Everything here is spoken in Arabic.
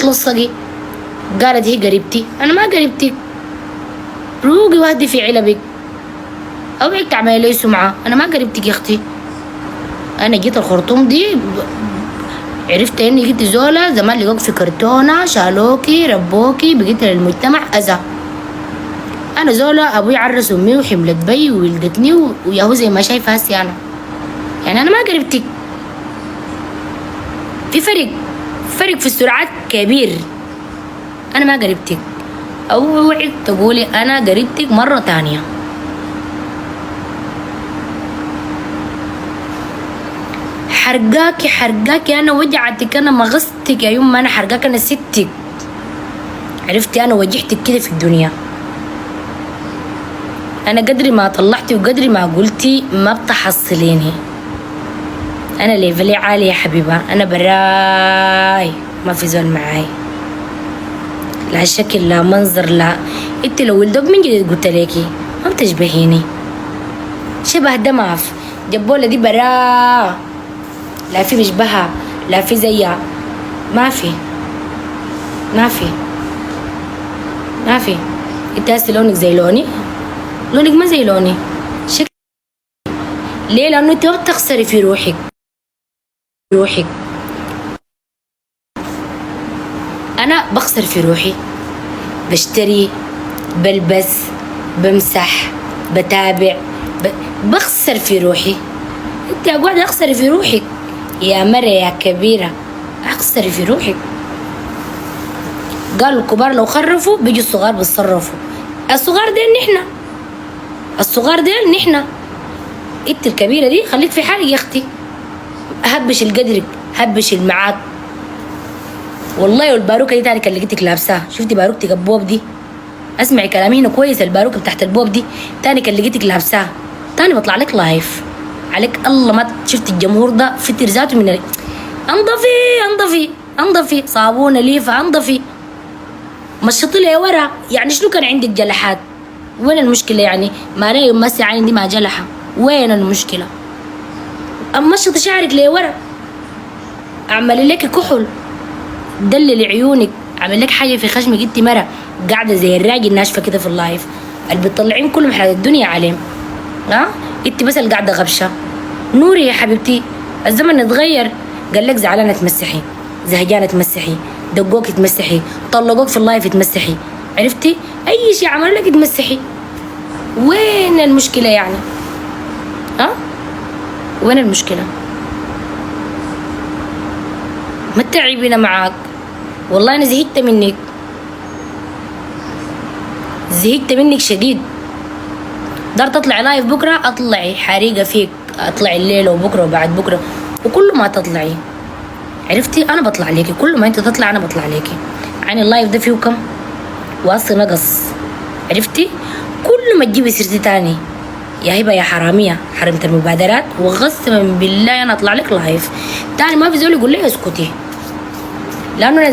تلصقي. قالت هي قريبتي. انا ما قريبتك، روقي وهدي في علبك، اوعك تعملي لي سمعه، انا ما قريبتك يا اختي. انا جيت الخرطوم دي عرفت اني جيت زوله زمان لقوك في كرتونه، شالوكي ربوكي بقيت للمجتمع اذى. انا زوله ابوي عرس امي وحملت بي وولدتني وياهو زي ما شايفه هسي انا، يعني انا ما قريبتك. في فرق في السرعات كبير. انا ما قريبتك، اوعك تقولي انا قريبتك مره تانيه. حرقاكي انا وجعتك، انا مغصتك يا يما، انا حرقاك، انا ستك. عرفتي انا وجعتك كده في الدنيا. انا قدري ما طلعتي وقدري ما قلتي ما بتحصليني. انا ليفلي عالي يا حبيبه، انا براي ما في زول معاي، لا شكل لا منظر لا. انت لو ولدك من جديد قلت ليكي ما بتشبهيني، شبه دمعف جبوله دي برا، لا في مشبهها لا في زيها، ما في انت هسه لونك زي لوني، لونك ما زي لوني شكل. ليه؟ لانه انت ما بتخسري في روحك. انا بخسر في روحي، بشتري، بلبس، بمسح، بتابع، بخسر في روحي. انت قاعد اخسري في روحك يا مرة يا كبيرة، اخسري في روحك. قالوا الكبار لو خرفوا بيجوا الصغار بيتصرفوا. الصغار ديل نحنا. انت الكبيرة دي خليك في حالك يا اختي، هبش القدرك، هبش المعاك. والله والباروكة دي تاني كان لقيتك لابساها، شفتي باروكتك البوب دي؟ اسمعي كلامي هنا كويس، الباروكة بتاعت البوب دي تاني كان لقيتك لابساها، تاني بطلع لك لايف عليك الله. ما شفت الجمهور ده فتر ذاته من انضفي صابونه ليفه، انضفي مشطي لي ورا. يعني شنو كان عندك جلحات؟ وين المشكله يعني؟ ما انا مسي عندي ما جلحه، وين المشكله؟ مشطي شعرك لي ورا، اعملي لك كحل، دللي عيونك، اعمل لك حاجه في خشمك. انت مره قاعده زي الراجل ناشفه كده في اللايف، اللي بتطلعين كلهم حاجات الدنيا عليهم. انت بس اللي قاعده غبشه. نوري يا حبيبتي، الزمن اتغير. قال لك زعلانه تمسحي، زهجانه تمسحي، دقوك تمسحي، طلقوك في اللايف تمسحي. عرفتي؟ اي شيء عملوا لك تمسحي. وين المشكله يعني؟ وين المشكله؟ ما تتعبينا معاك، والله انا زهقت منك شديد. دار تطلعي لايف بكره اطلعي حريقه فيك، اطلعي الليله وبكره وبعد بكره وكل ما تطلعي. عرفتي؟ انا بطلع ليكي، كل ما انت تطلع انا بطلع ليكي. يعني اللايف ده فيه كم واصل نقص. عرفتي؟ كل ما تجيبي سيرتي تاني يا هبه يا حراميه، حرمت المبادرات وقسما بالله انا اطلع لك لايف تاني ما في زول يقول لي اسكتي، لانه انا